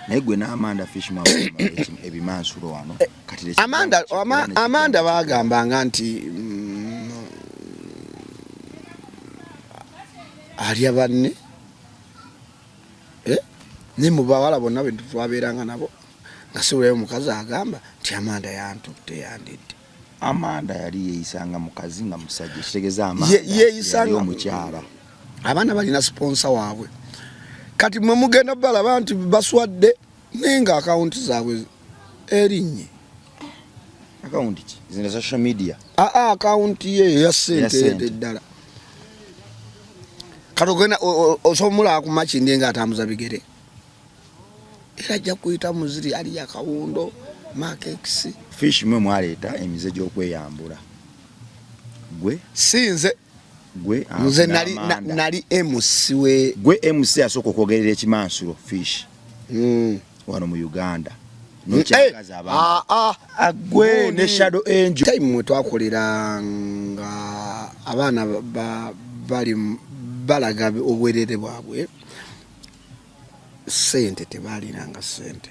naye gwe n'Amanda Fish ebimansulo wano kati Amanda bagambanga nti alya banne ne mu bawala bonna be twabeeranga nabo nga siwulayo omukazi agamba nti Amanda yantutte yandidde. Amanda yali yeeyisanga mukazi nga musajja kitegeeza Amanda yeeyisanga omukyala. Abaana balina sponsor waabwe kati mwe mugenda balaba nti baswadde nenga akawunti zaabwe erinye. Akawunti ki? Zino social media? Akawunti ye ya sente ddala. Katogena osomula ku makindi nga atambuza bigere. Era ajja kuyita muziri ali yakawundo Makex. Fish mwe mwaleeta emize gy'okweyambula. Gwe sinze gwe nze nali MC we. Gwe MC asooka okwogerera ekimansulo Fish. Wano mu Uganda. Nokyagaza abantu. Gwe ne Shadow Angel. Time mwe twakolera nga abaana bali balaga obwerere bwabwe. Sente tebaliranga sente.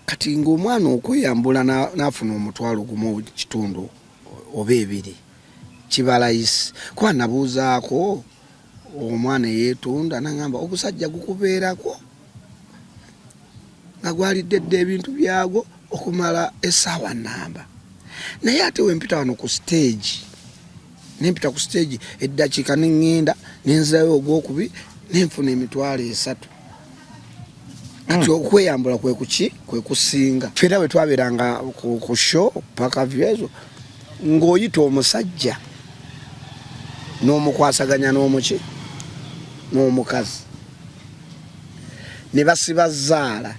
Kati ng'omwana okweyambula n'afuna omutwalo gumu kitundu oba ebiri kibalayisi kuba nabuuzaako omwana yeetunda nagamba obusajja gukubeerako nga gwaliddedde ebintu byagwo okumala essaawa nnamba naye ate wempita wano ku stage nempita ku stage eddakiika neŋŋenda nenzirayo ogwokubiri nenfuna emitwalo 3. Kati okweyambula kwe kusinga. Fera bwe twaberanga ku show paka vyezo ng'oyita omusajja n'omukwasaganya n'omukazi ne basiba zaala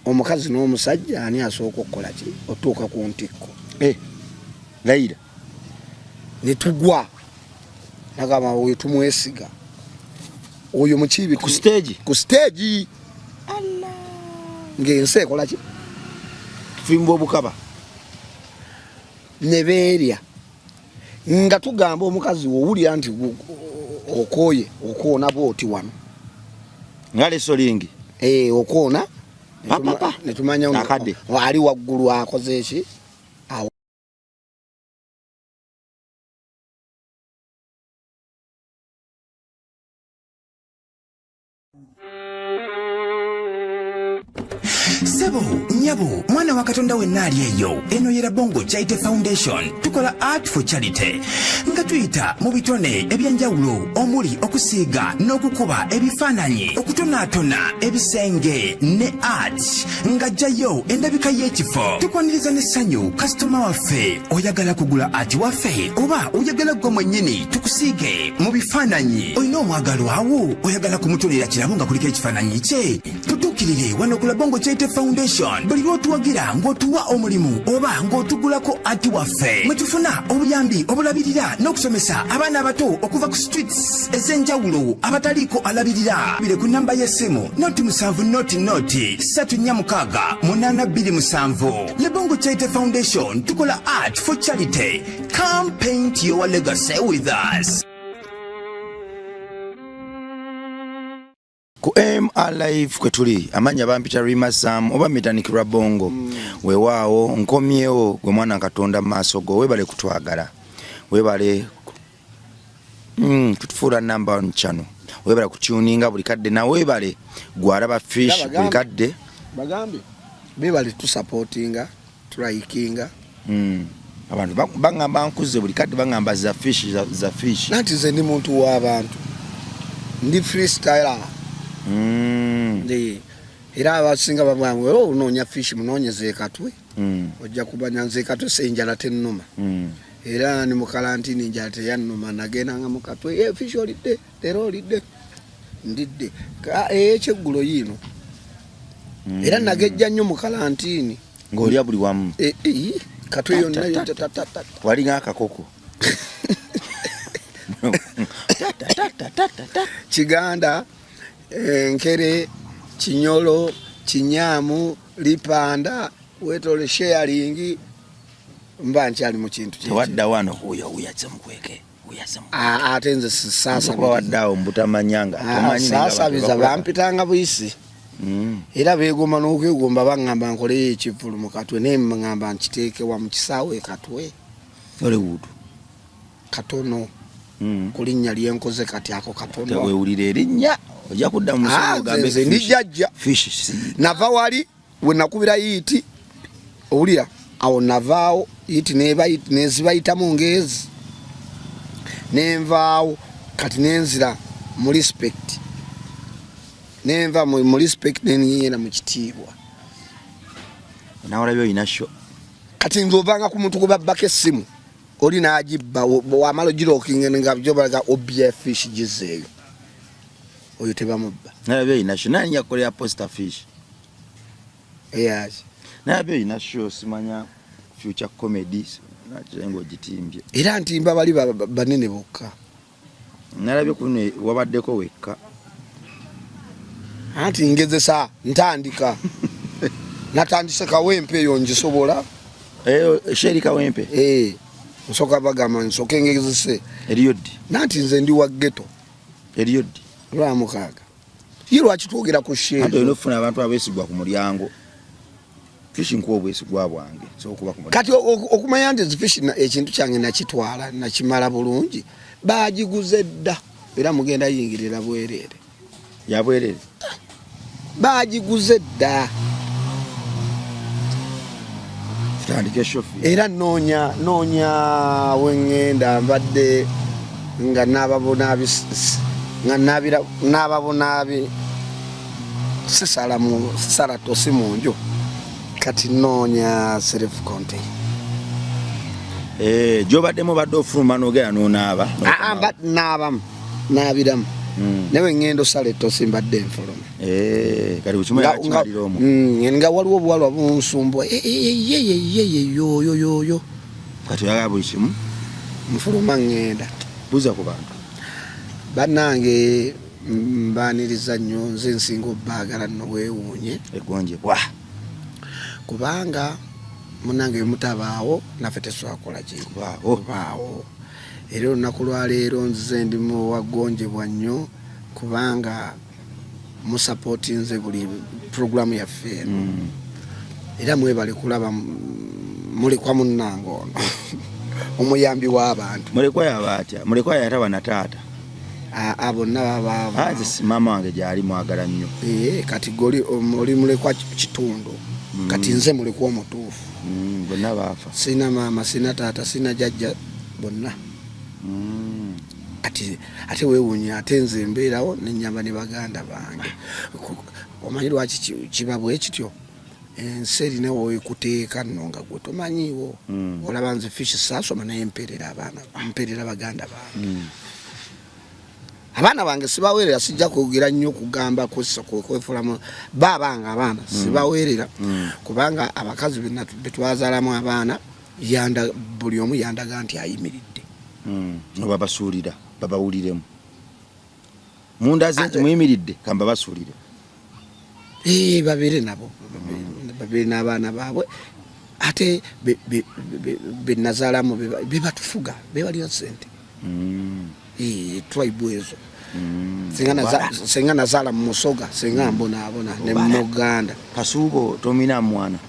omukazi n'omusajja ani asooka okukola ki otuuka ku ntikko Laira ne tugwa nagamba oyo tumwesiga oyo mukibi ku stage Allah ng'ensi ekola ki tufimba obukaba ne beerya nga tugamba omukazi owulira nti okoona bwoti wano nga lesolingi okoona ne tumanya akadde ali waggulu akoze eki Sebo, nyabo, mwana wa Katonda wenna ali eyo. Eno yera Bongo Charity Foundation. Tukola art for charity. Nga tuyita mu bitone ebyenjawulo omuli okusiiga n'okukuba ebifaananyi, okutonaatona ebisenge ne art. Nga jjayo endabika y'ekifo. Tukwaniriza n'essanyu kasitoma waffe. Oyagala kugula art waffe oba oyagala gwe mwennyini tukusiige mu bifaananyi. Olina omwagalo awo oyagala kumutonera kirabo nga kuliko ekifaananyi kye. Tutuukirire wano ku Bongo Charity Foundation. Buli lw'otuwagira ng'otuwa omulimu oba ng'otugulako ati waffe. Mwe tufuna obuyambi obulabirira n'okusomesa abaana abato okuva ku streets ez'enjawulo abataliiko alabirira. Bire ku namba y'essimu noti 7 noti 346 827. Le Bongo Charity Foundation tukola art for charity. Come paint your legacy with us. Ku MRlive kwe tuli amanya bampita Rima Sam oba mitanikirwa Bongo weewaawo nkomyewo gwe mwana Katonda maaso go webale kutwagala webale kutufuula number 1 channel webale kutuninga buli kadde na webale gwalaba Fish buli kadde bagambi bebale tu supportinga tryikinga abantu bangamba nkuze buli kadde bangamba za Fish nanti ze ndi muntu w'abantu ndi freestyler era abasinga babwangu onoonya Fish munoonyeze katwe ojja kubanya nze katwe senjala tennuma era ni mu kalantini njala teyannuma nagendanga mu katwe Fish olidde leero olidde ndidde ekyeggulo yiino era nagejja nnyo mu kalantini ng'olya buli wamu katwe yonna wali ng'akakoko Kiganda Nkere Kinyolo Kinyamu Lipanda wetole sharing mba nkyali mu kintu kye wadda wano uya tsemukweke kuyasa ate nze sasa waddawo mbutamanyanga tomanyi sasa biza bampitanga buyisi era beegomba n'okwegomba baŋŋamba nkole ekivulu mu Katwe naye mŋŋamba nkiteeke wa mu kisaawe Katwe Hollywood katono kulinnya lyenkoze kati ako katono weewulira erinnya ojja kudda mu nze ndi jjajja nava wali we nakubira yiiti owulira awo navaawo yiiti nezibayitamu ngezi nenvaawo kati nenzira mu respect nenva mu respect neniyera mu kitiibwa nawolabyo olina sho kati nzovanga ku muntu kubabbako essimu oli n'agibba wamala ogirookinga nga gyobalaga obya fish gizeeyo oyo tebamubba nalabyo olina sho nani yakolera poster fish eyaki nalabyo olina sho simanya future comedy nakirenga ogitimbye era ntimba bali banene bokka nalabyo kuno wabaddeko wekka anti ngezesa ntandika natandise Kawempe eyo ngisobola Sheri Kawempe nsoka bagamba nsoke ngezese eriyoddi nanti nze ndi wa ghetto eriyoddi lwamukaaga ye lwaki twogera ku Sheri ate olofuna abantu abeesigwa ku mulyango fishi nkuwa obwesigwa bwange sokuba ku kati okumanya nti fishi ekintu kyange nakitwala nakimala bulungi bagiguze dda era mugenda yingirira bwerere yabwerere bagiguze dda tutandike shofi era noonya wengenda mbadde nga nababonabi sisala tosi munju kati noonya self contain gyobaddemu badde ofuluma n'ogera n'onaaba naabiramu newe ngendo sale tosi mbadde nfuluma kati kukimuyakimalira omu nga waliwo obuwalwa bunsumbwa yoyoyoyo kati oyagala buli kimu nfuluma ngenda buza ku bantu bannange mbaniriza nnyo nze nsinga obbaagala nno weewuunye egonjebwa kubanga munange mutabaawo naffe teswakola kibaawo era olunaku lwaleero nzize ndi muwagonjebwa nnyo kubanga musapootinze buli puroguramu yaffe eno era mwebale kulaba mulekwa munnange ono omuyambi w'abantu mulekwa yaba atya mulekwa yataba na taata bonna baba mama wange gyali mwagala nnyo kati oli mulekwa kitundu kati nze mulekwa omutuufu bonna baafa sina maama sina taata sina jjajja bonna ate weewuunya ate nze mbeerawo nenyamba ne baganda bange omanyi lwaki kiba bwe kityo ensi erina wekuteeka nno nga gwe tomanyiiwo olaba nze fishi saasoma naye mperera baganda bange abaana bange sibaweerera sijja kwogera nnyo kugamba kwefulamu baabanga abaana sibaweerera kubanga abakazi betwazaalamu abaana buli omu yandaga nti ayimiridde babasuulira babawuliremu mundaze nti muyimiridde kamba basuulire babeere nabo babeere n'abaana baabwe ate benazaalamu bebatufuga bebalira sente tribe ezo senga nazaala mu Musoga senga mbonaabona ne Muganda Kasuubo tomina mwana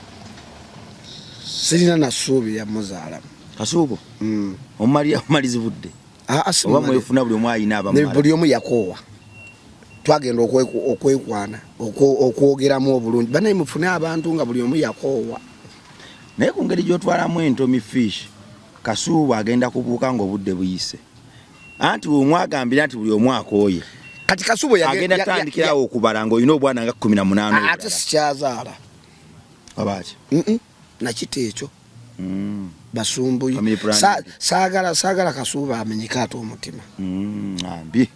sirina nasuubi ya muzaalamu Kasuubo omalizi budde oba mwefuna buli omu ayina abamala buli omu yakoowa twagenda okwekwana okwogeramu obulungi banaye mufune abantu nga buli omu yakoowa naye ku ngeri gy'otwalamu entomi fish Kasuubo agenda kubuuka ng'obudde buyise anti omwagambira nti buli omu akooye kati Kasuubo agenda tandikirawo okubala ng'olina obwana nga 18 ate sikyazaala abaaki nakita ekyo basumbuyi saagala Kasuubo amenyeka ate omutima ambi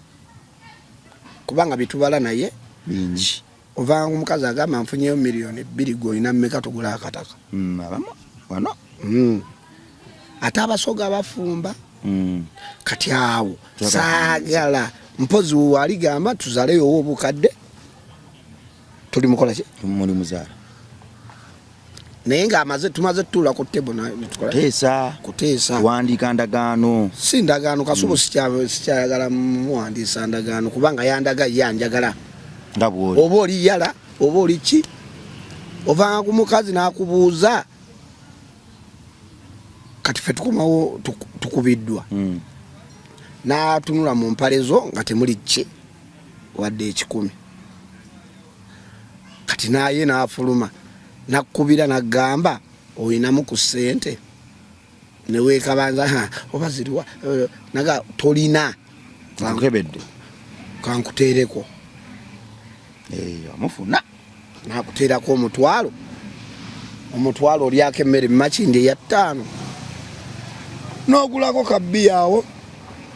kubanga bitubala naye bingi ovanga omukazi agamba nfunyeyo miliyoni 2 gwolina mmeka tugula akataka abamu wano ate abasoga bafumba kati awo saagala mpozi waligamba tuzaleyo obukadde tuli mukola ki muli muzaala naye nga amaze tumaze tutula ku table na tukola kuteesa wandika ndagaano si ndagaano kasubo sikyayagala muwandiisa ndagaano kubanga yandaga yanjagala nga bwoli oba oli yala oba oli ki ovanga ku mukazi n'akubuuza kati ffe tukomawo tukubiddwa n'atunula mu mpale zo nga temuli ki wadde 10 kati naye n'afuluma nakubira nagamba oyinamu ku ssente neweekabanza oba ziriwa naga tolina nkebedde kankuteereko amufuna nakuteerako omutwalo olyako emmere mumakindi eya 5 n'ogulako kabbiyawo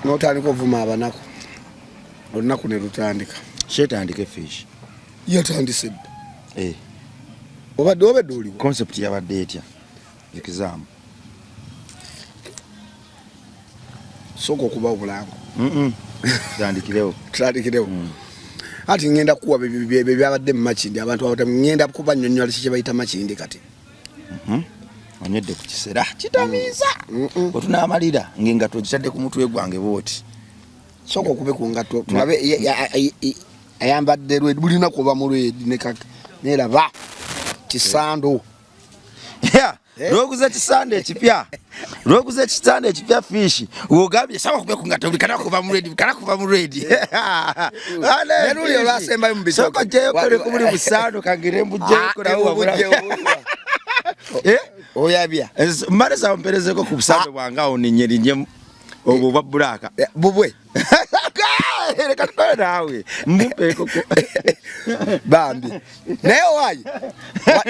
n'otandika ovuma abanaku olunaku ne lutandika kyetandika efishi yatandise dda obadde oliwo concept yabadde etya exam sooka okuba obulango tutandikirewo ati ngenda kuwa bebyo byabadde mu makindi abantu ngenda kuba nnyonnyola kiki bayita makindi kati onyedde ku kisera kitamiiza otunaamalira ng'engatto gitadde ku mutwe gwange booti sooka okube ku ngatto tulabe ayambadde lwedi buli lunaku oba mu lwedi neraba kisando lwoguza ekisande ekipya fishi ogambye sawa kube ku ngatto bikanakuba mu lwedi neruli olwasembayo mu bitoko soko jeyo kole ku buli busando kangire mbujeko nawe wabula oyabya mmale sawa mperezeko ku busando bwange awo ninyerinye obwo bwa bulaka bubwe reka tukole nawe mbupeeko bambi naye wayi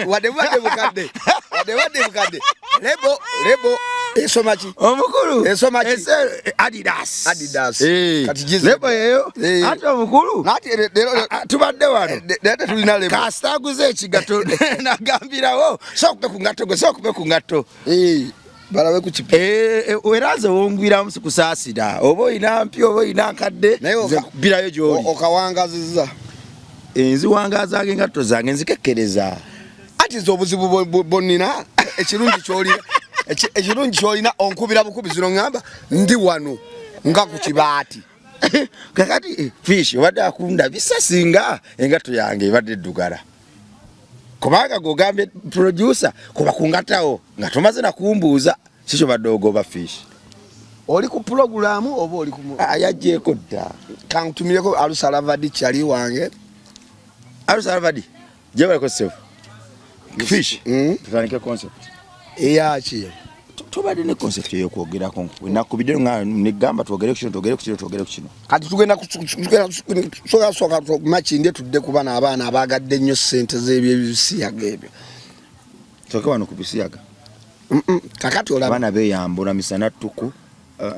wadde bukadde lebo esoma ki omukulu esoma ki Adidas kati jize lebo yeyo ate omukulu tubadde wano dede tulina lebo kasitaguze ekigato nagambirawo sokupe ku ngatto balabe ku kipi weraze wongwira musi kusaasira oba oyina mpya oba oyina nkadde nze kubirayo gy'oli okawangaziza nziwangazanga engatto zange nzikekkereza ati ze obuzibu bonnina ekirungi kyolina onkubira bukubi zino ngamba ndi wano nga ku kibaati kakati fishi obadde akunda bisasinga engatto yange ebadde eddugala kubanga gogambye producer kuba kungatawo nga tomaze nakumbuuza kikyo badde ogoba fishi oli ku programu oba oli ku yajjeeko dda kantumireko alusalavadi kyali wange alusalavadi gyebaleko sefu fishi tutandike concept eyaki tubadde ne concept eyokwogerako nakubidde nga negamba twogere ku kino kati tugenda soka makindi tudde kuba n'abaana abagadde nnyo ssente z'ebyebisiyaga ebyo toke wano ku bisiyaga kakati olaba abaana beeyambula misana ttuku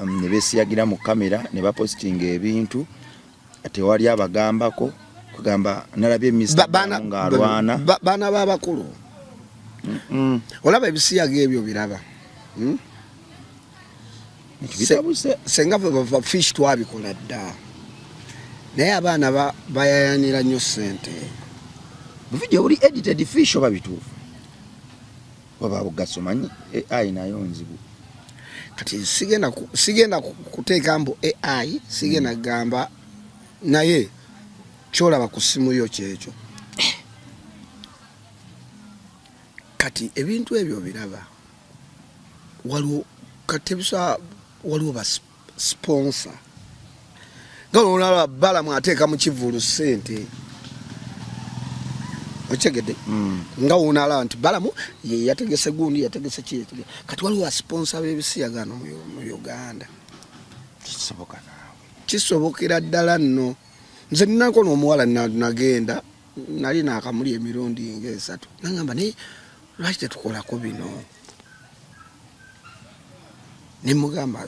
ne beesiyagira mu kamera ne bapositinga ebintu tewali abagambako kugamba nalabye ng'alwana baana b'abakulu olaba ebisiyaga ebyo biraba senga bava fish twabikola dda naye abaana bayayanira nnyo ssente buvijja oli edited fish oba bituufu oba bugasomanyi AI nayo nzibu kati sigenda kuteeka mbu AI sigenda gamba naye kyolaba ku simu yo kyekyo kati ebintu ebyo biraba waliwo katebisa waliwo ba sponsor galo olaba balamu ateeka mu kivulu ssente ochegede nga unala nti balamu ye yategese gundi yategese kiyetu kati waliwo sponsor b'ebisiyagano mu Uganda kisobokera ddala nno nze ninako n'omuwala nagenda nali nakamuli emirundi nga 3 nangamba ne lwaki tetukolako bino nimugamba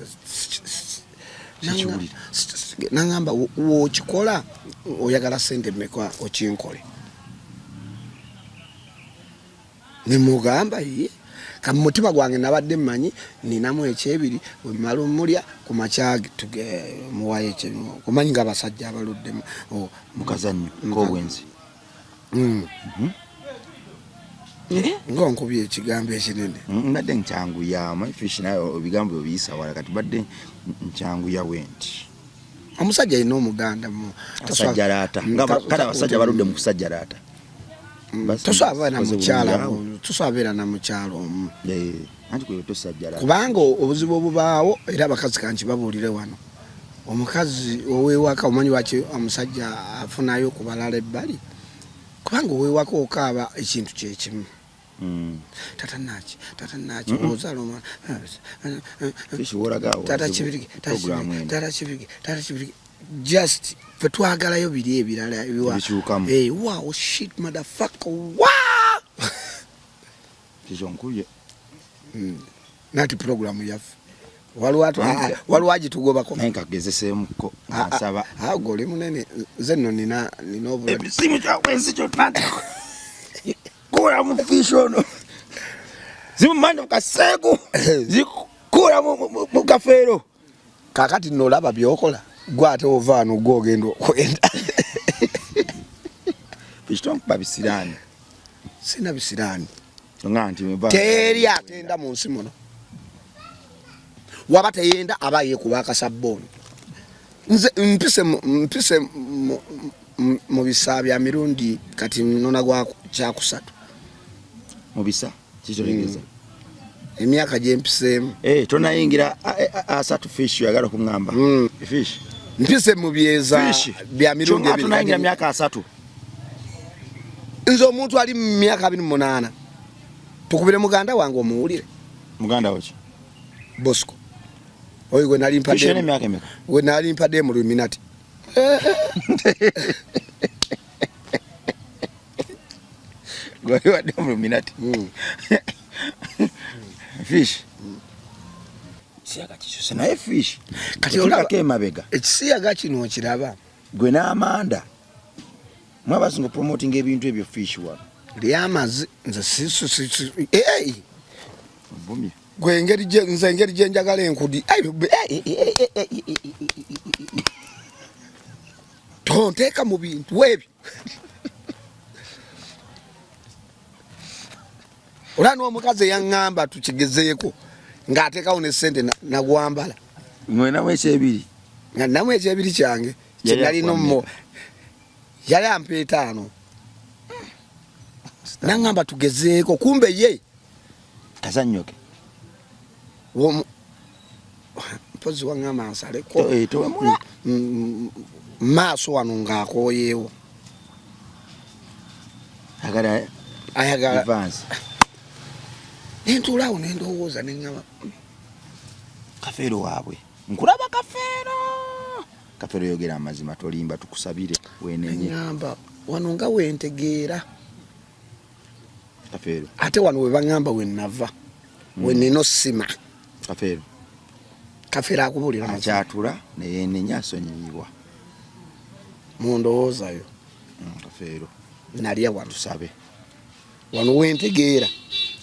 nangamba wokikola oyagala sente mmeka okinkole nimugamba ye kamutima gwange nabadde mmanyi ninamu ekyebiri wemala omulya ku makyagi muwaye ekyo kumanyi nga abasajja abaludde mukazanyo k'obwenzi Ngonkubye ekigambo ekinene. Mbadde nkyanguya fish nayo ebigambo biyisa wala kati badde nkyanguya wenti. Omusajja alina omuganda mu tasajjalata kale abasajja baludde mu kusajjalata. Tosaba na mukyala, tosabera na mukyalo omu. Anti kwe tosajjalata. Kubanga obuzibu obubaawo era abakazi kanki babuulire wano. Omukazi owewaka omanyi waki omusajja afunayo kubalala ebbali. Kubanga owewaka okaaba ekintu kyekimu. Tata nachi ozaloma fishi woragawo tata chibiriki just petwagalayo biri ebirala ebiwa wow shit motherfucker wow kijonkuye nati program yafu walwaji tugobako nenka gezesemuko nasaba goli munene zenno nina obuladi simu cha wensi cho tata kura mu fish ono zimumanda mukasegu zikura mu kafero kakati nolaba byokola gwate ovano gogendo kwenda fish tonk babisirani sina bisirani nganti meba teri atenda mu nsi muno wabata yenda abaye kubaka saboni nze mpise mu bisabya mirundi kati nona gwa kyakusatu mubisa kizolegeza emyaka gyempisemu tonayingira asatu fish yagala kungamba fish mpise mu byeza bya mirundi ebiri tonayingira myaka asatu nzo omuntu ali mu myaka 28 tukubire muganda wange omuwulire muganda wachi Bosco oyo gwe nali mpade fish ne myaka emeka we nali mpade mu Illuminati Gwe wa demu minati. Fish. Siyaga kiso na fish. Kati olaba ke mabega. Ekisiyaga kino kiraba. Gwe na Amanda. Mwabazi ngo promoting ebintu ebyo fish wa. Lyamazi nze sisu Bumi. Gwe ngeri je njagala enkudi. Tonteka mu bintu webi. Olano omukazi yangamba tukigezeeko ng'atekawo ne sente na gwambala. Mwena mweche ebiri. Nga namweche ebiri kyange. Kinali nommo. Yali ampe 5. Nangamba tugezeeko kumbe ye. Kazanyoke. Mpozi wangama ansaleko. Towe muna. Maaso wano ng'akoyeewo. Ayagala. Advance. Nentulawo nendowooza nengaba Kafero waabwe nkulaba Kafero yogera amazima tolimba tukusabire wenenye ngamba wano nga wentegeera Kafero ate wano we bangamba wenava weneno sima Kafero akubulira akyatula ne yenenya asonyiwa mundowoozayo Kafero nalya wano tusabe wano wentegeera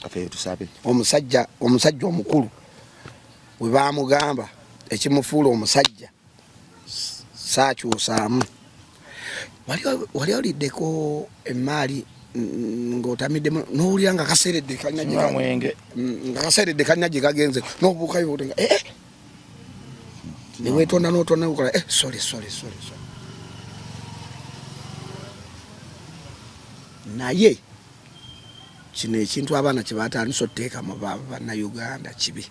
Kafero tusabe omusajja omukulu we bamugamba ekimufuula omusajja saakyusaamu wali oliddeko emaali ng'otamiddemu n'owulira nga kaseeredde kalina gye kagenze n'obuukayo otenga ne weetonda n'otonda n'okola sorry naye kino ekintu abaana kye batandise otteeka mu bannayuganda kibi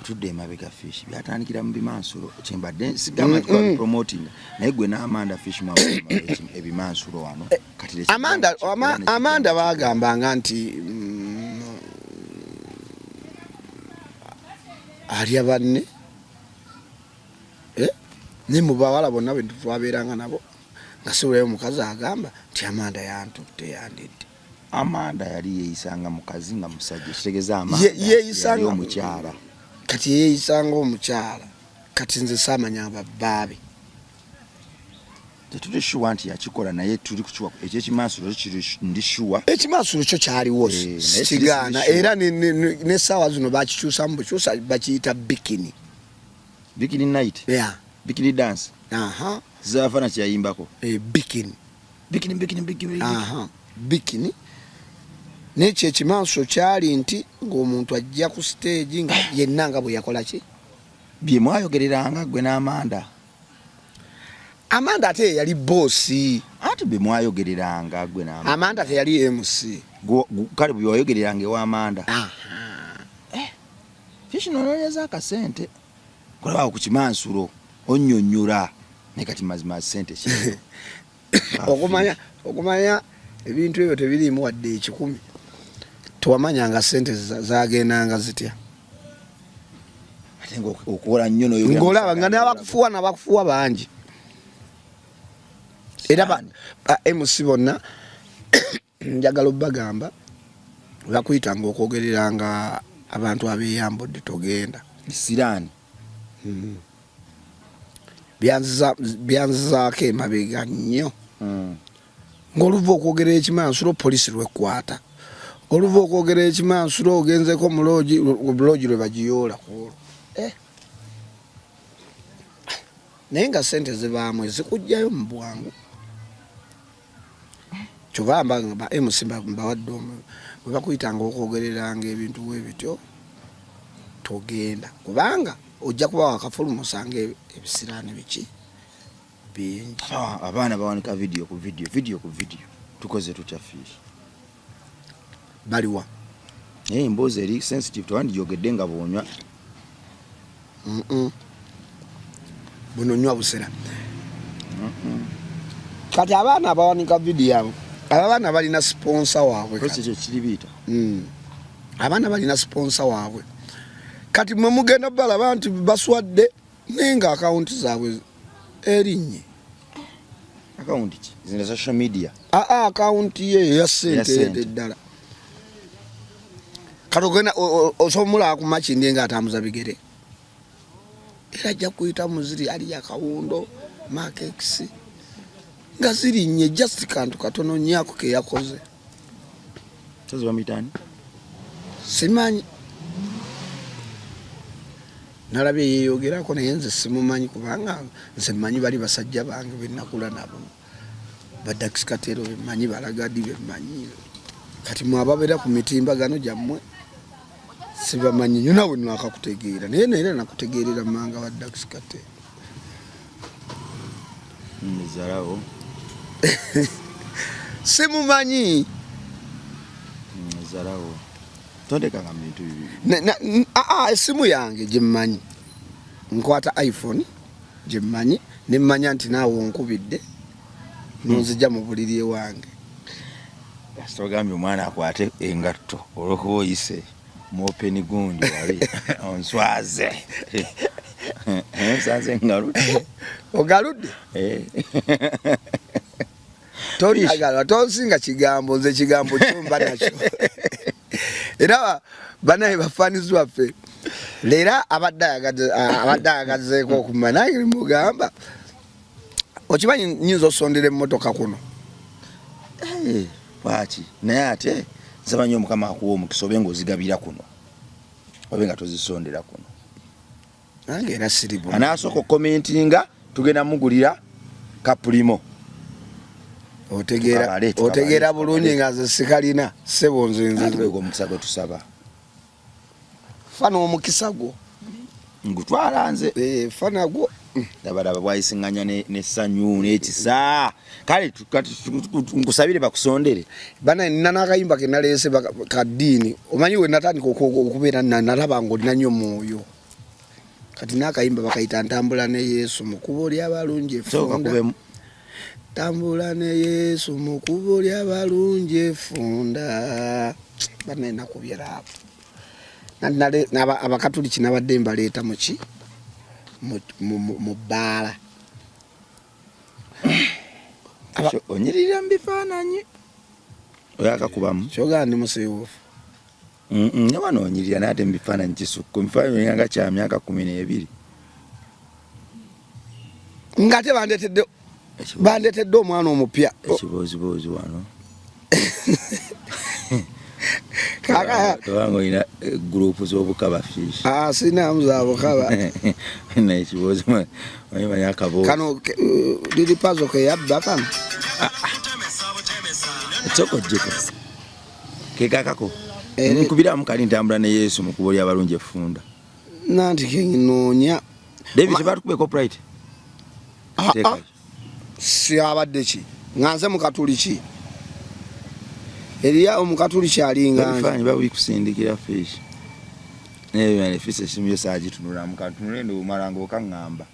tudde emabega fish byatandikira mu bimansulo kyembadde sigamba kwa promoting naye gwe n'Amanda fish mwa ebimansulo wano kati Amanda bagambanga nti ali abanne ne mu bawala bonna bwe twabeeranga nabo nga siwulayo omukazi agamba nti Amanda yantutte yandidde. Amanda yali yeeyisanga mukazi nga musajja kitegeza yeeyisanga omukyala kati yeeyisanga omukyala kati nze saamanya ababaabe tetuli shuwa nti yakikola naye tuli kukiwa ekyekimansulo kiri ndi shuwa ekimansulo kyo kyaliwo kigaana era n'essaawa zino bakikyusamu bukyusa bakiyita bikini night bikini dance Zafana kyayimbako bikini bikini bikini n'ekyo ekimanso kyali nti ng'omuntu ajja ku stage nga yenna nga bwe yakola ki bye mwayogereranga gwe n'Amanda. Amanda ate yali boosi. Ate bye mwayogereranga gwe n'Amanda. Amanda teyali MC. Kale bwe wayogereranga ew'Amanda. Aha. Fish noonyeza akasente. Kulaba ku kimansulo onnyonnyola ne kati mazima sente ki. Okumanya ebintu ebyo tebiriimu wadde 10. Tewamanyanga sente zagendanga zitya. Ate ng'okuwola nnyo n'oyo. Ng'olaba nga n'abakufuwa bangi. Era MC bonna njagala obbagamba bakuyitanga okwogereranga abantu abeeyambudde togenda. Sirani. Byanzizaako emabega nnyo. Ng'oluva okwogerera ekimansulo poliisi lwekwata. Oluva okwogera ekimansulo ogenzeko mu loogi lwe bagiyoola kuolwo. Naye nga sente zibaamu ezikujjayo mu bwangu. Kyova mbagamba MC mbawadde bwe bakuyitanga okwogereranga ebintu bwe bityo togenda. Kubanga ojja kuba wakafulumusanga ebisiraani biki bingi. Abaana bawanika video ku video. Tukoze tutya Fish. Baliwa. Emboozi eri sensitive tewandiyogedde nga bwonywa. Buno nywa busera. Kati abaana abawanika video abaana balina sponsor waabwe. Kati kiri biyita. Abaana balina sponsor waabwe. Kati mwe mugenda balaba nti baswadde nenga account zaabwe erinye. Account ki? Zina social media. Account ye ya sente ddala. Katogena osomula ku match nga atambuza bigere. Era ajja kuyita muziri ali yakawundo Makex. Nga zirinye just kantu katono nyako ke yakoze. Tuzo bamitani? Simanyi. Nalabye yeyogerako naye nze simumanyi kubanga nze mmanyi bali basajja bange benakula nabo. Badax Katero bemmanyi balagadi bemmanyi. Kati mwababeera ku mitimbagano gyammwe sibamanyi nnyo nawe nakakutegeera naye era nakutegeerera manga wa Dax Katero. Mzarao. Simumanyi. Mzarao. Tondeka nga bintu bibi. Esimu yange gyemanyi. Nkwata iPhone gyemanyi nemmanya nti naawe onkubidde nonzija mu buliri ewange. Asogambye omwana akwate engatto olwokuba oyise mu open gundi wali onswaze. Sanze ngaludde. Ogaludde? Tonagala tonsinga kigambo nze kigambo kyomba nakyo. Era banaye bafaanizi baffe leera abadde ayagazeeko okumanya naye mugamba okimanyi nyinza osondera emmotoka kuno. Bwaki naye ate nsaba nnyo Mukama akuwa omukisa obe ng'ozigabira kuno obe nga tozisondera kuno. Nange era siribu anaasooka okukomentinga tugenda mugulira kapulimo. Otegeera bulungi nga nze sikalina ssebo nze omukisa gwe tusaba. Fana omukisa gwo ngutwala nze. Fana gwo dabalaba bwayisiŋŋanya n'essanyu n'ekisa. Kale nkusabire bakusondere. Bana nina n'akayimba ke naleese ka ddiini. Omanyi we natandika okubeera nalaba ng'olina nnyo mwoyo. Kati n'akayimba bakayita ntambula ne Yesu mu kkubo ly'abalungi effunda. Tambula ne Yesu mu kkubo ly'abalungi effunda. Bana nakubira apo. Abakatuliki nabadde mbaleeta muki mu bbaala. Onyirira mu bifaananyi oyakakubamu kyogaa ndi musiiwuufu. Ne wano onyirira naye ate mu bifaananyi kisukku mifaananyi nga kya myaka 12 ng'ate bandeetedde omwana omupya. Ekiboozibozi wano tobanga olina gurupu z'obukaba Fish. Sinaamu za bukaba naye ekiboozi manyi akaboozi kano liri pazo ke yabba kano ekyokogyeko kekakako nkubira mukali ntambula ne Yesu mukuboli abalungi efunda nanti kinoonya David batukube copyright si abadde ki nganze mukatuliki eriya omukatuliki alinga fanye babikusindikira fish ne fish simyo saji tunula mukatunule ndo marango okangamba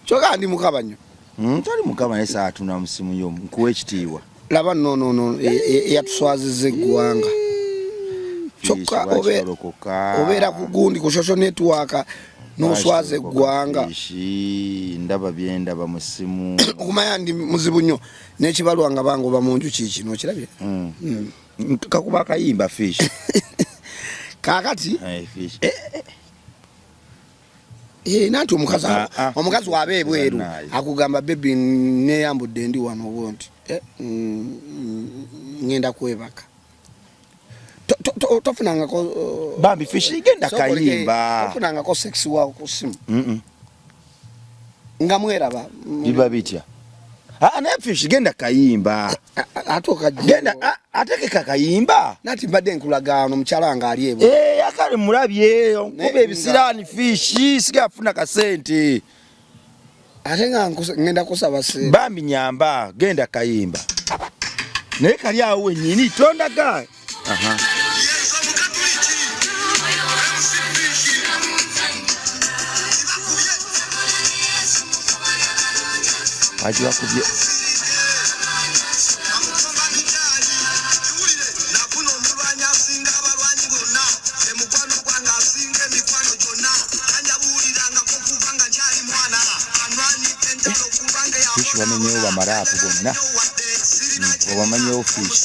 choka ndi mukabanyo tali mukabanya saa tuna musimu yo nkuwe ekitiibwa laba no yatuswazize eggwanga choka obeera ku gundi ku social network noswaze eggwanga ndaba byendaba musimu okumanya ndi muzibu nnyo n'ekibalwa nga bango bamunju kiki nokirabye kakuba kayimba fish kakati fish nanti omukazi wabe ebweru akugamba baby neyambudde ndi wano obonti ngenda kwebaka tofunangako bambi fish igenda kayimba tofunangako sex wako kusimu nga mweraba biba bitya naye fish genda kayimba atoka genda ateke kakayimba nati mbadde nkulagano mukyala nga ali ebo yakale mulabye onkuba ebisirani fish sigafuna kasente ate nga ngenda kusaba se bambi nyamba genda kayimba naye kali awo wenyini tondaga ajua kubye fish wamenyewo bamarapu bonna obamanyewo fish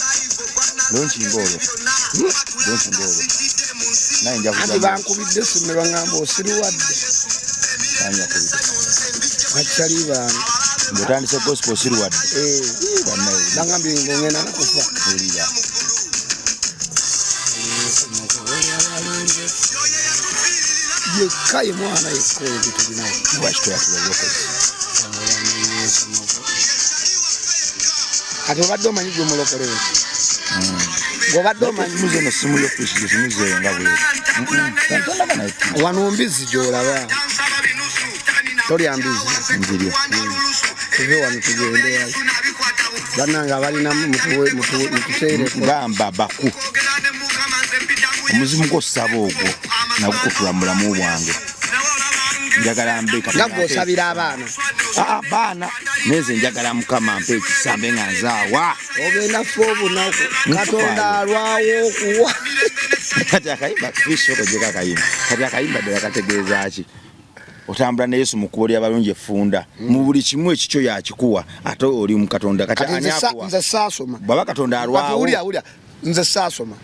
lonchingolo naye ati bankubidde simme bangamba osiriwadde akitali bantu ngotandise gospel osiriwadde bangambye ngongenda nakufa yekkaye mwana yekkoye bitu binawo kati obadde omanyi gwe mulokole gobadde omanyi muze no simu yo fish muze nga bwe wano mbizi gyolaba tolya mbizi nzirya tuve wano tugende bannanga balina mututeere gamba baku omuzimu gw'osaba ogwo nagukutula mulamu bwange njagala mbeka nga osabira abaana baana neze njagala mukama mpe ekisambe nga nzaawa ogenda fe obunaku katonda alwawo okuwa kati akayimba fish okojeka akayimba kati akayimba ddala kategeeza ki otambula ne Yesu mukubo ly'abalungi effunda mu buli kimu ekikyo yakikuwa ate oli mu Katonda kati anyakuwa nze saasoma baba Katonda alwawo ulya nze saasoma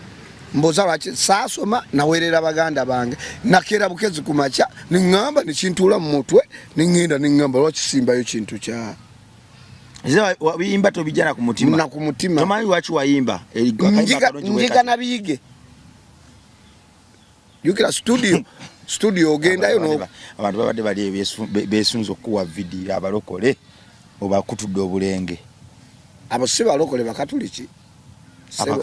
mboza lwaki saasoma naweerera baganda bange nakeera bukezi ku makya niŋŋamba nekintuula mu mutwe niŋŋenda niŋŋamba lwaki simbayo kintu kya wabiyimba tobijjana ku mutima na ku mutima tomanyi lwaki wayimba njiga nabiyige yukira studio ogendayo abantu babadde bali besunza okuwa vidiyo abalokole obakutudde obulenge abo si balokole bakatuliki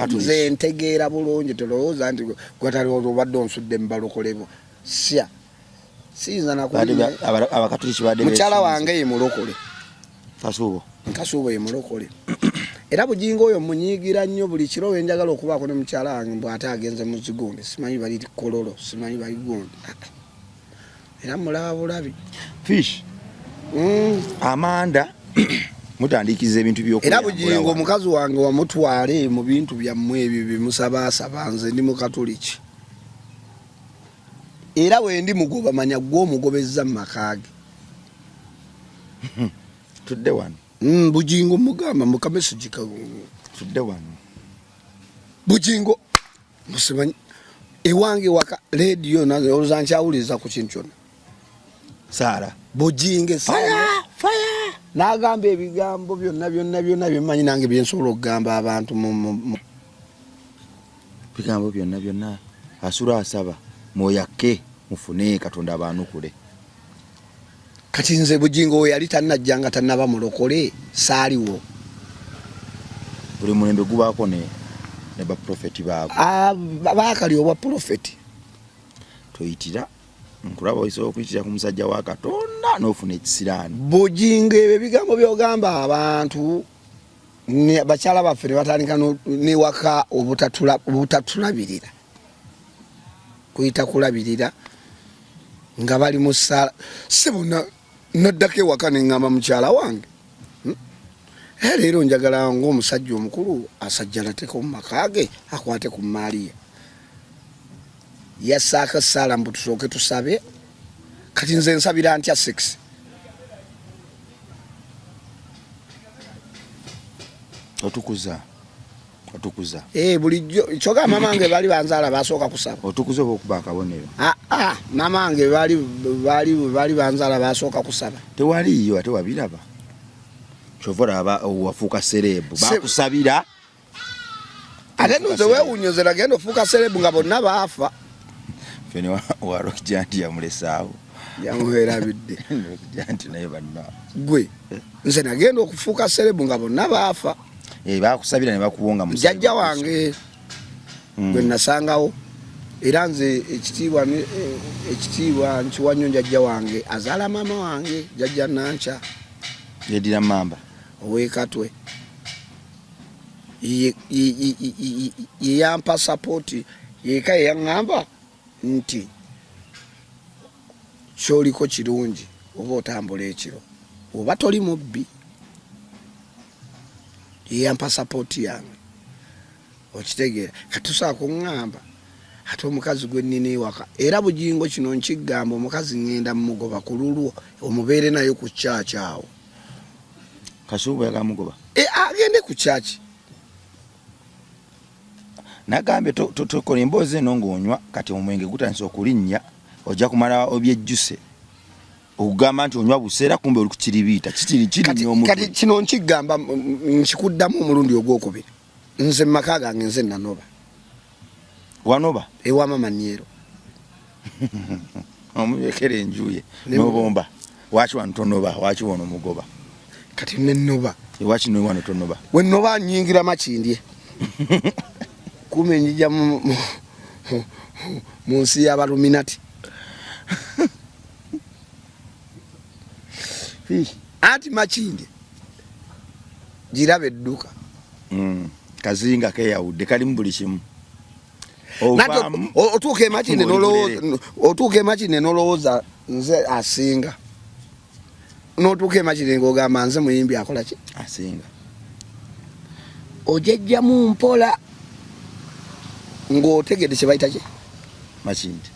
nze ntegeera bulungi tolowooza nti gwatali obadde onsudde mu balokolebo sya siyinza abakatuliki badde mukyala wange ye mulokole Kasuubo ye mulokole era bujingo oyo munyiigira nnyo buli kiro we njagala okubaako ne mukyala wange bw'ate agenze mu zigundi simanyi bali kololo simanyi bali gundi era mulaba bulabi fish amanda mutandikiza ebintu by'okulya era bujingo omukazi wange wamutwale mu bintu byammwe ebyo bimusabaasaba nze ndi mukatuliki era we ndi mugoba manya gw'omugobezza mu makaage tudde wano bujingo mugamba mukamesigi tudde wano bujingo musimanyi ewange waka radio nazo oluzankyawuliza ku kintu kyonna Sara bujinge fire nagamba ebigambo byonna byemanyi nange byensobola okugamba abantu bigambo byonna asura asaba moyake mufune Katonda abanukule kati nze bujingo we yali tannajjanga tannaba mulokole saaliwo buli mulembe gubaako ne ne ba prophet baabo bakali obwa prophet toyitira nkulaba oyinza okuyitira ku musajja wa Katonda n'ofuna ekisiraani bujinga ebyo ebigambo byogamba abantu bakyala baffe ne batandika newaka obutatulabirira kuyita kulabirira nga bali mu ssaala sebona naddako ewaka ne ŋŋamba mukyala wange leero njagala ng'omusajja omukulu asajjalateko mu maka ge akwate ku maaliya yasaaka ssaala mbu tusooke tusabe kati nze nsabira ntya 6 otukuza bulijjo kyoga mamange baali banzaala basooka kusaba otukuza oba okuba akabonero mamange baali banzaala basooka kusaba tewaliyo ate wabiraba kyova aba wafuuka serebu bakusabira ate nze weewunyozera genda ofuuka serebu nga bonna baafa fene warokjanti yamulesaawo yamubeerabidde janti naye banna gwe nze nagenda okufuuka serebu nga bonna baafa bakusabira ne bakuwonga jjajja wange gwe nasangawo era nze ekitiibwa nkiwa nnyo jjajja wange azaala maama wange jjajja Nanca yedira mamba owekatwe yeyampa sapooti yeka yeyaŋŋamba nti kyoliko kirungi oba otambula ekiro oba toli mubbi yeyampa sapooti yange okitegeera katusobola kuŋŋamba ate omukazi gwe nnina ewaka era bujingo kino nkigamba omukazi ŋŋenda mmugoba ku lulwo omubeere nayo ku kyaki awo Kasuubu yagala mugoba agende ku kyaki nagambye tokola emboozi eno ng'onywa kati omwenge gutandise okulinnya ojja kumala obyejjuse okugamba nti onywa buseera kumbe oli kukiribiita kiri omutwe kati kino nkigamba nkikuddamu omulundi ogwokubiri nze mumaka gange nze nanoba wanoba ewa mama Nyero omuyekera enjuye nobomba waki wano tonoba waki wono mugoba kati nenoba waki no wano tonoba wennoba nyingira makindye kume njija mu nsi y'Abaluminati ati makindye girabe edduka kazinga keyawudde kali mu buli kimu otuuka emakinde nolowooza nze asinga n'otuuka emakinde ng'ogamba nze muyimbi akola ki asinga ojejjamu mpola ng'otegedde kye bayita ki makindi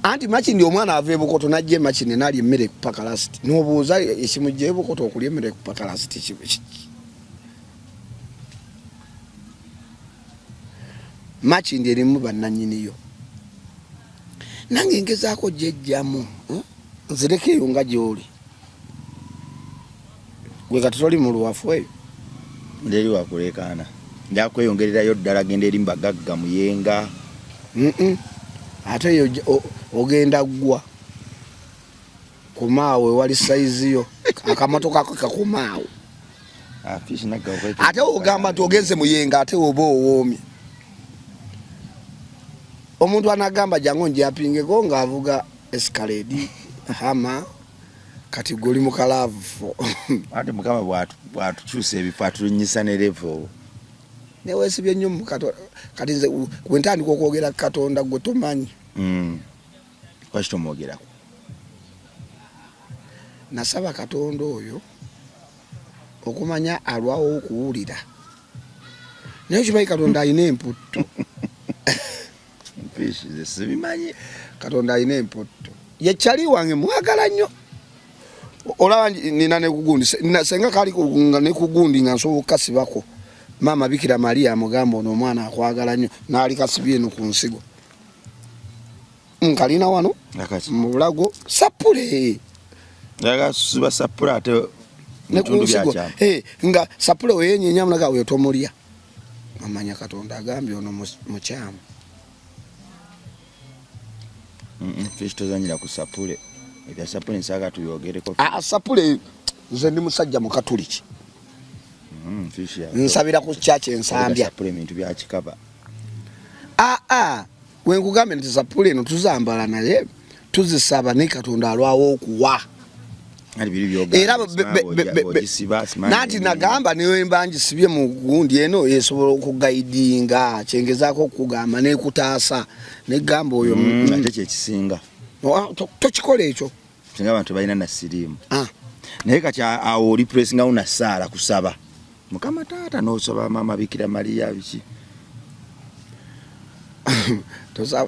anti makindi omwana ava ebukoto najja emakinde n'alya emmere ku pakalasiti n'obuuza ekimujja ebukoto okulya emmere ku pakalasiti kiki makindi erimu bannannyiniyo nange ngezaako jjejjamu nzirekeeyo nga gy'oli gwe kati toli mu luwafu eyo nderi wakulekaana njakweyongererayo ddala genda eri mbagagga muyenga ate eyo ogenda ggwa kumaawe wali saiziyo akamotoka kakumaawe ate ogamba nti ogenze muyenga ate oba owoomye omuntu anagamba jangu njapingeko ng'avuga escalade hama kati guli mukalavu ate mukama bwatukyusa ebifo atulunyisa ne level neweesibye nnyo kati nze wentandika okwogera Katonda gwe tomanyi lwaki tomwogerako nasaba Katonda oyo okumanya alwawo okuwulira naye kimanyi Katonda alina emputto sibimanyi Katonda alina emputto yekyali wange mwagala nnyo olaba nina nekugundi senga kali nga nekugundi nga nsobola okukasibako maama Bikira Maria amugamba ono omwana akwagala nnyo n'ali kasibye eno ku nsigo nkalina wano mu bulago sapule siba sapule ate ne ku nsigo nga sapule weyenyeenya mulaga weyo tomulya amanya Katonda agambye ono mukyamu fish tozanyira ku sapule ebya sapule nsaaga tuyogereko sapule nze ndi musajja mu Katuliki Fish ya. Nsabira ku church ensambya. Supplement bya kikaba. Wenkugambe nti sapule eno tuzambala naye tuzisaba ne Katonda alwawo okuwa. Ali biri byoga. Era nati nagamba niwe mbanji sibye mu gundi eno yesobola okugaidinga chengezaako kugamba ne kutaasa ne gamba oyo ate ekisinga. Tokikole ekyo. Singa abantu balina na sirimu. Naye kati awo oli pressinga una sala kusaba. Mukama taata n'osaba mama Bikira Maria biki.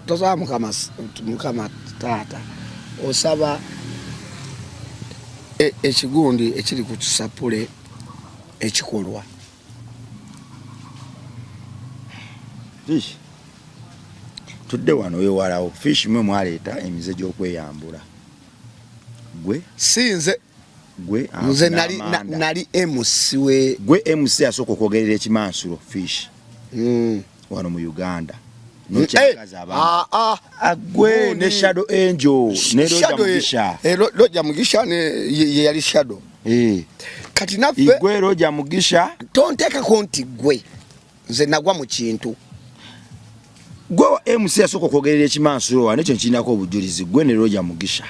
Toza mukama taata osaba ekigundi ekiri ku kisapule ekikolwa. Fish tudde wano wewalawo Fish mwe mwaleeta emize gy'okweyambula. Gwe sinze gwe nze nali MC we gwe MC asooka okwogerera ekimansulo Fish wano mu Uganda. Agwe ne Shadow Angel ne Roger Mugisha. Roger Mugisha ne yali Shadow. Kati naffe igwe Roger Mugisha tonteka konti gwe nze nagwa mu kintu. Gwe MC asooka okwogerera ekimansulo wano ekyo nkinako obujulizi gwe ne Roger Mugisha.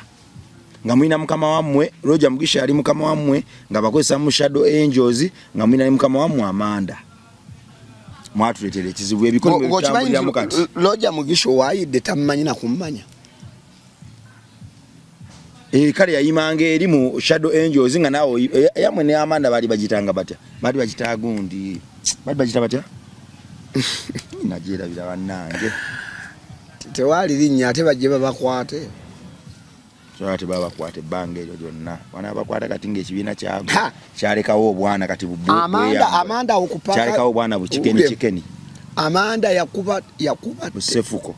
Nga mwina mukama wamwe Roger Mugisha ali mukama wamwe nga bakozesa mu Shadow Angels nga mwina mukama wamwe Amanda. Mwatuletera ekizibu ebikono by'etambulira mu kati. Roger Mugisha waayidde tamanyi na kummanya. Kale yayimanga eri mu Shadow Angels nga nawo yamwe ne Amanda bali bagitanga batya. Bali bagita gundi. Bali bagita batya? Najira bila bannange. Tewali linnya ate bajje babakwate. Ate baba kwate bange eryo lyonna. Wana bakwata kati ng'ekibiina kyago. Kyalekawo obwana kati bubbu. Amanda okupaka. Kyalekawo obwana bukikeni. Amanda yakuba busefuko.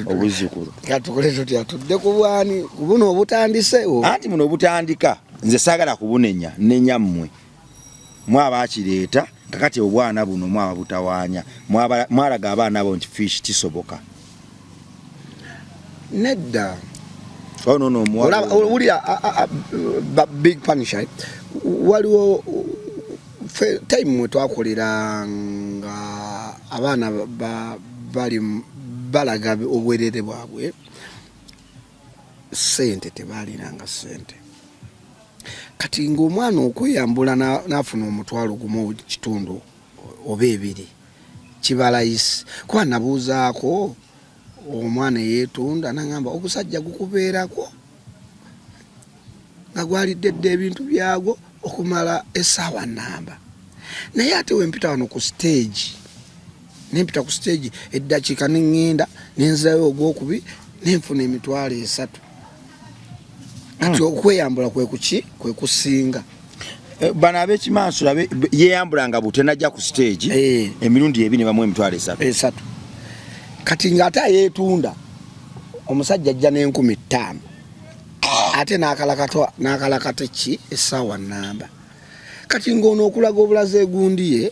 Obuzukulu. Katukole tutya tudde ku bwani kubuno obutandise o. Anti muno obutandika nze saagala kubunenya nenya mmwe. Mwaba akireeta kakati obwana buno mwaba butawaanya. Mwalaga abaana abo nti Fish kisoboka. Nedda. Oh no uli big punisher. Waliwo time mwe twakolera nga abaana bali balaga obwerere bwabwe sente tebaliranga sente. Kati ng'omwana okweyambula n'afuna omutwalo gumu kitundu oba ebiri kibalayisi kuba nabuuzaako omwana yeetunda nangamba obusajja gukubeerako nga gwaliddedde ebintu byagwo okumala essaawa nnamba. Naye ate wempita wano ku stage nempita ku stage eddakiika neŋŋenda nenzirayo ogwokubi nenfuna emitwalo 3. Kati okweyambula kwe kusinga. Bana ab'ekimansula yeeyambulanga bute najja ku stage emirundi 2 ne bamu emitwalo 3. Kati ng'ate yeetunda omusajja ajja n'15,000 ate n'akalakata ki essaawa nnamba. Kati ng'ono okulaga obulaze egundi ye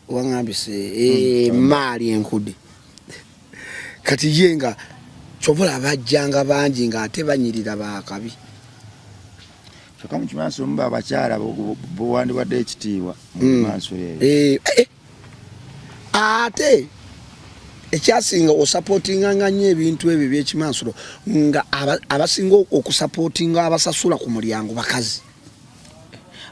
waŋambise maali enkudi. Kati ye nga kyobola bajjanga bangi ng'ate banyirira baakabi. Kyokka mu kimansula muba abakyala bwandibadde ekitiibwa mu kimansula eyo. Ate ekyasinga osupportinganga nnyo ebintu ebyo by'ekimansulo nga abasinga okusupportinga abasasula ku mulyango bakazi.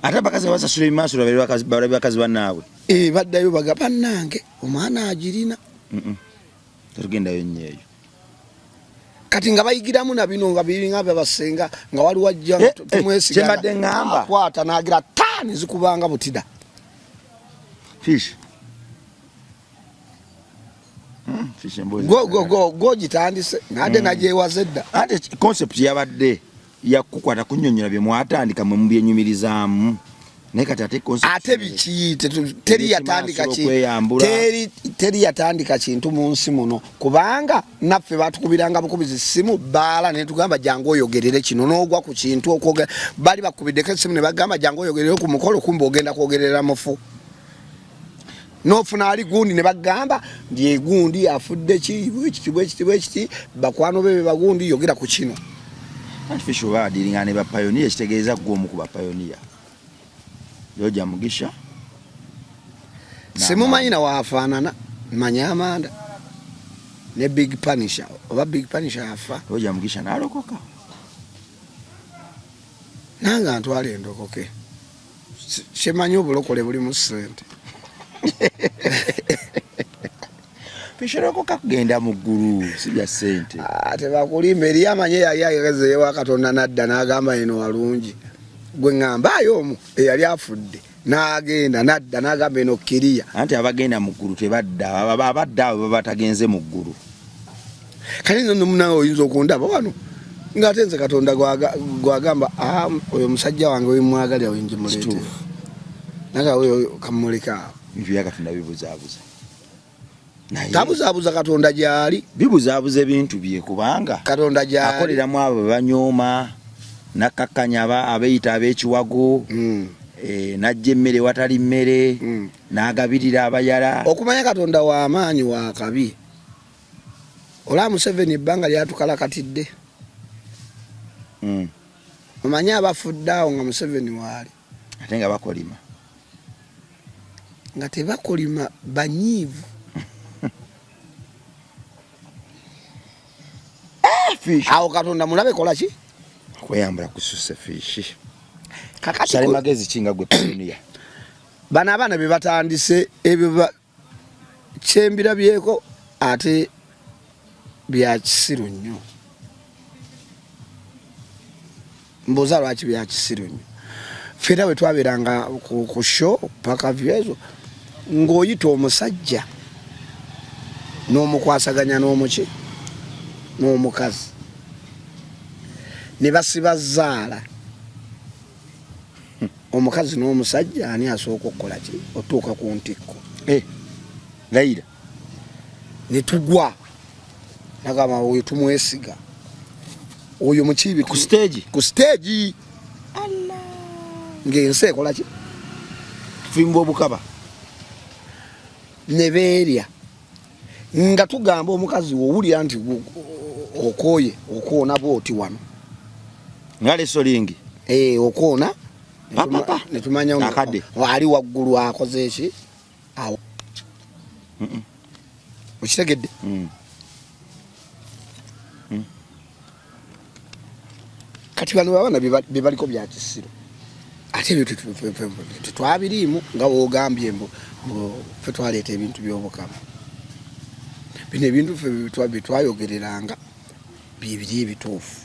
Ate abakazi abasasula ebimansula bali bakazi bannaabwe. Baddayo baga bannange omwana agirina. Tetugendayo nnyo eyo. Kati nga bayigiramu na bino nga biringa babasenga nga wali wajja tumwesiga. Kyembadde ngamba. Akwata n'agira taani zikubanga butida. Fish. Go gitandise ngade najewaze dda. Ate concept yabadde yakukwata kunnyonnyola bye mwatandika mwe mubyenyumirizaamu. Naye kati ate concept ate biki teri yatandika kintu mu nsi muno kubanga naffe batukubiranga bukubizi simu baala ne tugamba jangu oyogerere kino n'ogwa ku kintu okwogera bali bakubiddeko simu ne bagamba jangu oyogerere ku mukolo kumbe ogenda kwogerera mufu. Nofuna ali gundi ne bagamba ndiye gundi afudde ki bwekiti bakwano bebe bagundi yogera ku kino. Fish oba dealing ne ba pioneer kitegeeza gwo mu kuba pioneer. Yoja Mugisha. Simumanyi na wafaanana manya Amanda ne Big Punisher oba Big Punisher afa. Yoja Mugisha nalokoka. Nanga ntwale ndokoke. Simanyi obulokole buli mu ssente. Pishirokoka kugenda mu ggulu sibya ssente. Tebakulimba eri amanye yali agezeeyo Katonda nadda n'agamba eno walungi. Gwe ng'ambayo omu eyali afudde n'agenda nadda n'agamba eno kkiriya. Anti abagenda mu ggulu tebadda abadda abo baba tagenze mu ggulu. Kale nno munawe oyinza okundaba wano ng'ate nze Katonda gwagamba oyo musajja wange wemwagalira wenji muleete. Naga oyo kamuleka. Bintu bya Katonda bibuzaabuza. Tabuzaabuza Katonda gyali. Bibuzaabuza bintu bye kubanga Katonda gyali. Akoleramu abo banyooma nakkakkanya abeeyita ab'ekiwago. Najja emmere watali mmere. N'agabirira abayala. Okumanya Katonda wa amaanyi wa kabi. Olaba Museveni ebbanga lyatukalakatidde. Omanyi abafudde awo nga Museveni waali. Ate nga bakolima. Nga tebakolima banyiivu. Fish. Awo Katonda mulabe kola ki? Kweyambula kususa fish. Kakati Sale magezi kinga gwe pioneer. Bana abaana be batandise ebyo kyembira byeko ate bya kisiru nnyo. Mboza lwaki bya kisiru nnyo. Fera we twaberanga ku show paka vyezo ng'oyita omusajja n'omukwasaganya n'omuki n'omukazi ne basiba zaala omukazi n'omusajja ani asooka okukola ki otuuka ku ntikko Laira ne tugwa nagamba oyo tumwesiga oyo mukibi ku stage Allah ng'ensi ekola ki fimbo obukaba ne beerya nga tugamba omukazi owulira nti okoye okoona bwoti wano ngale solingi okoona ne tumanya akadde ali waggulu akoze eki awo okitegedde kati bano abaana be baliko bya kisiro ate ebyo tetwabiriimu nga woogambye mbu ffe twaleeta ebintu by'obukama bino ebintu ffe twayogereranga bibiri ebituufu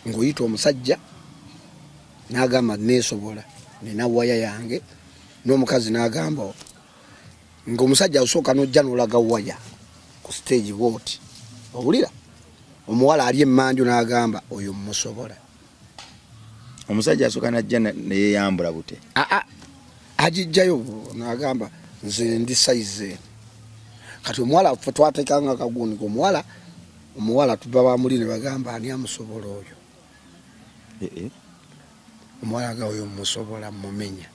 ng'oyita omusajja n'agamba neesobola nina waya yange n'omukazi n'agamba ng'omusajja osooka n'ojja n'olaga waya ku stage bwoti owulira omuwala ali emmanju n'agamba oyo musobola omusajja asooka najja neyeyambula bute agijjayo n'agamba nze ndi size kati omuwala ffe twateekanga kaguni omuwala tuba bamuli ne bagamba ani amusobola oyo omuwala nga oyo musobola mumenya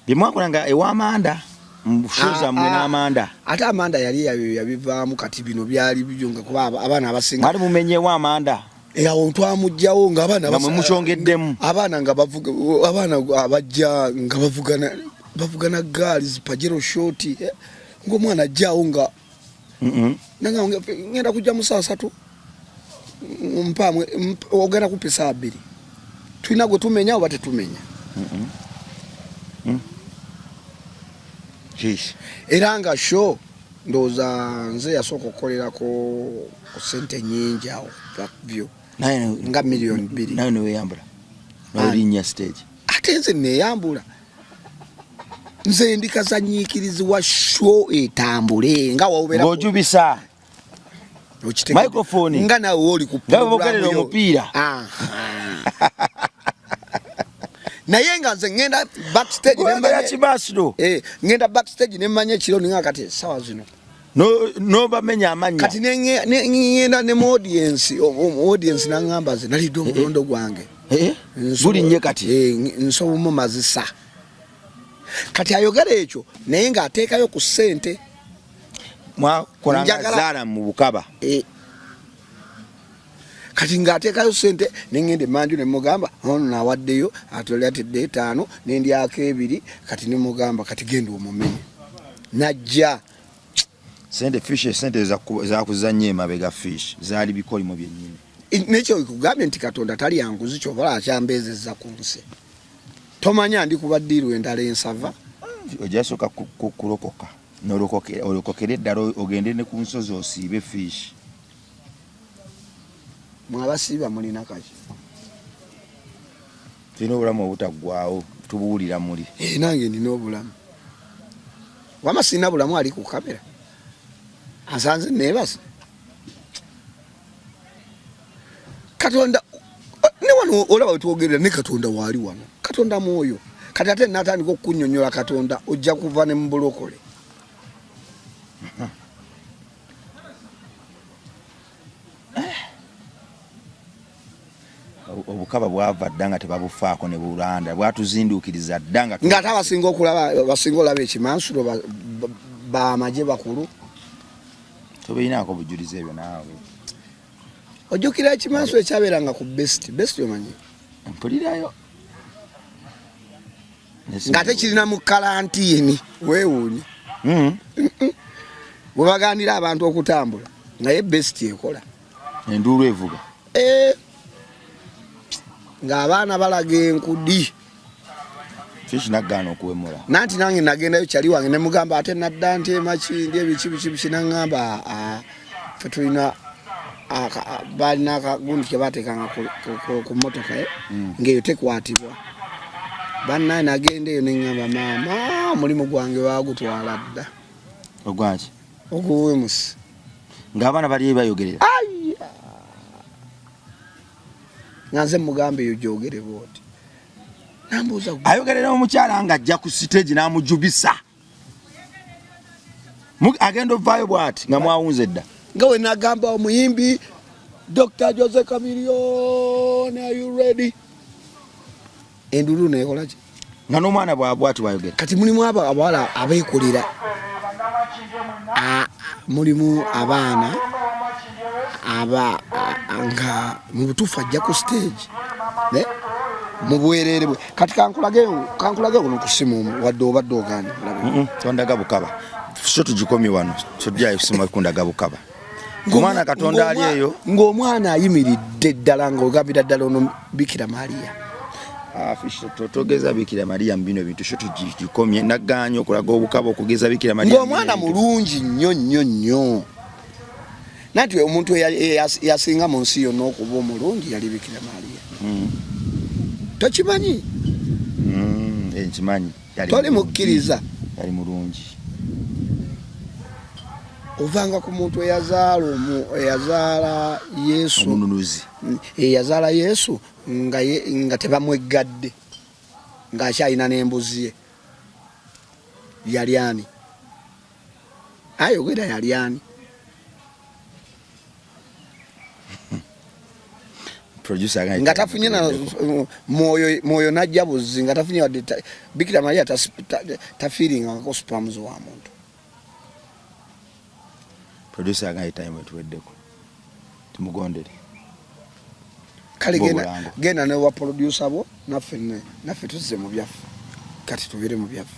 byemwakolanga ew'Amanda mushuza mwe n'Amanda ate Amanda yali yabivaamu kati bino byali bijunga kuba abaana abasinga mwali mumenye ew'Amanda awo twamugjawo nga abaana mukyongeddemu abaana nga bavuga abaana abajja nga bavugana gaali Pajero shoti ng'omwana ajjaawo nga nanga ngenda kujja mu saa 3 mpamwe ogenda kupa saa 2 tulina gwe tumenya oba tetumenya era nga show ndowooza nze yasooka okukolerako ku ssente nnyingi awo vyo nga miliyoni 2 nawe neweyambula nolinnya stage ate nze neeyambula nze ndi kazanyiikirizi wa show etambule nga wawubera ng'ojubisa microphone nga nawe oli ku bogerera omupiira naye nga nze ngenda backstage ngenda backstage nemanya ekiro ninga kati sawa zino nobamenya amanya kati ngenda ne audience nangamba ze nalidde omulondo gwange gulinye kati nsobomu mazisa kati ayogera ekyo naye nga ateekayo ku ssente mwakolanga zaala mu bukaba kati ng'ateekayo ssente nengende manju ne mugamba ono nawaddeyo atolyatedde 5 nendyako 2 kati ne mugamba kati genda omumenye najja sente fish sente za kuzanya emabega fish zaali bikolimo byennyini nekyo kugambye nti Katonda tali yanguzi kyobola akyambezezza ku nsi tomanya ndi kubaddiirwa endala ensava ojasooka kulokoka olokokera eddala ogende ne ku nsozi osiibe fish mwabasiiba mulina kaki tulina obulamu obutaggwaawo tubuwulira muli nange ndina obulamu wama sina bulamu ali ku kamera asanze neebase Katonda ne wano olaba wetwogerera ne Katonda waali wano Katonda mwoyo kati ate natandika okunyonyola Katonda ojja kuva ne mbulokole obukaba bwava dda nga tebabufaako ne bulanda bwatuzinduukiriza dda ng'ate abasinga olaba ekimansulo bamaje bakulu tobeyinaako bujulizi ebyo naawe ojjukira ekimansulo ekyabeeranga ku best omanyi mpulirayo ng'ate kirina mu kalantiini weewuunye bwe baganira abantu okutambula naye best ekola enduulu evuga ng'abaana balaga enkudi fish nagaana okuwemula nanti nange nagendayo kyali wange ne mugamba ate nadda nti emakindi ebiki naŋŋamba fe tulina balina akagundi kebateekanga ku mmotoka ng'eyo tekwatibwa bannaye nagenda eyo neŋŋamba maama omulimu gwange baagutwala dda ogwaki oguwemusi ng'abaana bali bayogerera nga nze mugamba eyo gyogere bwoti nambuuza ayogerera omukyala nga ajja ku stage n'amujubisa agenda ovaayo bw'ati nga mwawunze dda nga we nagamba omuyimbi Dr. Jose Chameleone, are you ready? Endulu nekola ki nga n'omwana bw'ati bwayogera kati mulimu abawala abeekolera mulimu abaana nga mu butuufu ajja ku stage mu bwereere bwe kati kankulage kuno ku simu wadde obadde ogaani tondaga bukaba so tugikomye wano tujjayo kusima kundaga bukaba omwana Katonda ali eyo ng'omwana ayimiridde ddala ng'ogambira ddala ono Bikira Maria togeza Bikira Maria mu bino ebintu so tugikomye naggaanya okulaga obukaba okugeza Bikira Maria ng'omwana mulungi nnyo nanti omuntu yasinga mu nsi yonna okuba omulungi yali Bikira Maria tokimanyi nkimanyi toli mukkiriza yali mulungi ovanga ku muntu eyazaala Yesu omununuzi eyazaala Yesu nga tebamweggadde ng'akyalina n'embuzi ye yali ani ayogera yali ani nga tafunye mwoyo najja buzzi nga tafunye wadde Bikira Maria tafiiringako spams wa muntu producer agaye time etuweddeko tumugondere kale genda ne wa producer bo naffe tuzze mu byaffe kati tubire mu byaffe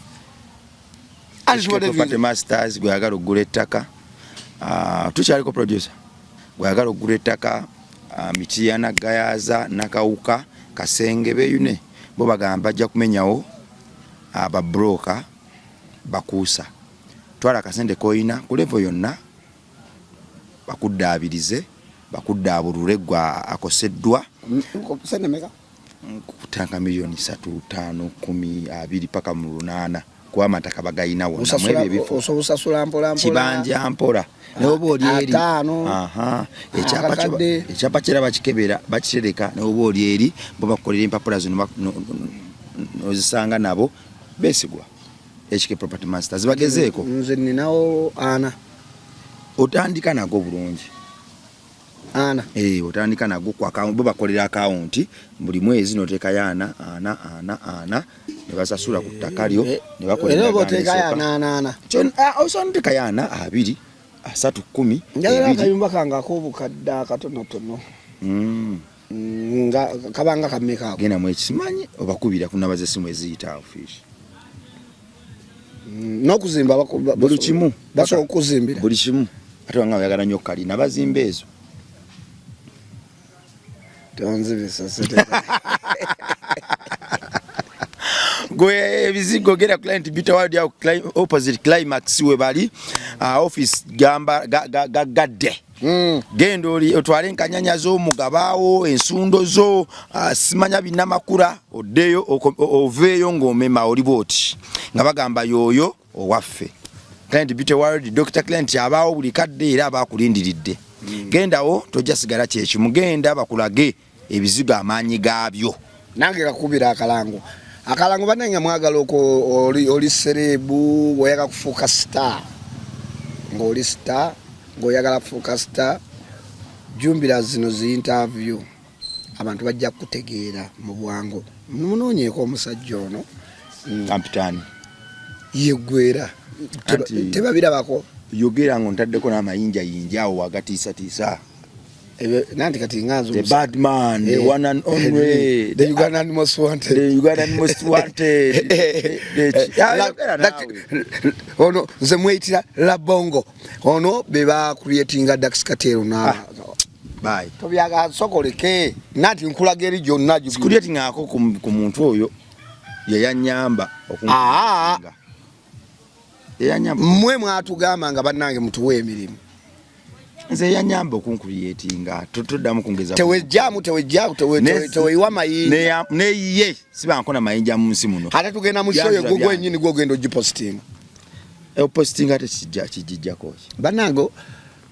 Property Masters gwagala okugula ettaka tukyaliko producer gwagala okugula ettaka Mitiyana Gayaza Nakawuka Kasenge beyune bo bagamba bajja kumenyawo aba broker bakuusa twala kasente koina ku level yonna bakuddaabirize bakuddaabulule gwa akoseddwa sente meka kutanga milioni 3 5 10 20 paka mu 8 kwa mataka bagayina wonna mwebyo ebifo osasula mpola kibanja mpola n'oba oli eri ekyapa kira bakikebera bakitereka n'oba oli eri bo bakolera empapula zino nozisanga nabo besigwa HK Property Masters bagezeeko nze ninawo ana otandika nago bulungi ana otandika nago kwa account bo bakolera account buli mwezi noteeka yana ana ne basasula ku ttaka lyo ne bakolera ana osandika yana 2 3 10 njagala akayumba kange ak'obukadde akatonotono nga kabanga kameka genda mu ekimanyi obakubira kunabaza simu eziyita fish n'okuzimba buli kimu basobola okuzimbira buli kimu ate wanga oyagala nnyo kali nabazimba ezo tonzibisa gwe ebizigo gera client bita wadi ya opposite climax we bali office gamba gadde gendo oli otwale enkanyanya zo mugabaawo ensundo zo simanya binamakula oddeyo oveeyo ng'omema oli bwoti nga bagamba yooyo owaffe client bita wadi Dr. Client abaawo buli kadde era abaakulindiridde gendawo tojja sigala kyekimu genda bakulage ebizigo amaanyi gaabyo nange kakubira akalango banenge mwagala oli serebu oyagala kufuuka star ng'oli star ng'oyagala kufuuka star jumbira zino zi interview abantu bajja kutegeera mu bwangu munoonyeeko omusajja ono kampitaani yeggwera tebabirabako yogera ng'ontaddeko n'amayinjayinja awo wagatiisatiisa nanti kati nganzo the bad man the one and only the Ugandan most wanted ono nze mwetira la bongo ono beba creating Dax Katero na bye tobyaga sokoleke nanti nkulaga eri jonna creating ako ku muntu oyo yanyamba okunga yanyamba mwe mwatugamba nga bannange mutuwe emirimu nze yanyamba okunkuliyetinga toddamu kungeza tewejjamu teweyiwa mayinja neye sibankona mayinja mu nsi muno ate tugenda mu shoyo gwo gwenyini gwogenda ogipostinga postinga ate kijijjako banango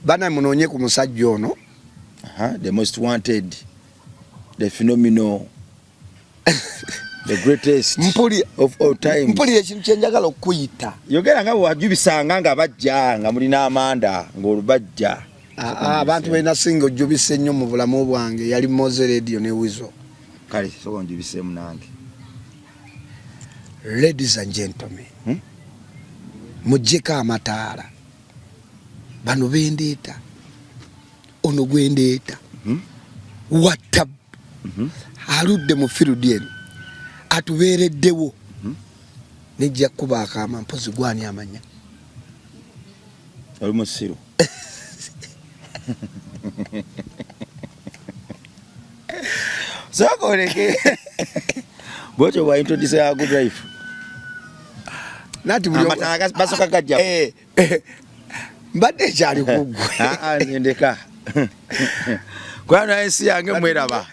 bana munoonye ku musajja ono the most wanted the phenomenal the greatest mpuli of all time mpuli ekintu kyenjagala okuyita yogera nga wajubisanga nga bajja nga mulina amanda ng'olubajja abantu balina singa ojubise nnyo mu bulamu bwange yali Moze Radio ne Wizo kale soka njubisemu nange. Ladies and gentlemen, mujjeko amataala bano bendeeta ono gwendeeta watta aludde mu field eno atubeereddewo nejja kuba akaama mpozi gwani amanya oli musiru soko leke bocho wa introduce ya good life nati buli amataga basoka kajja mbadde kyali kuggwe ndeka kwana ensi yange mweraba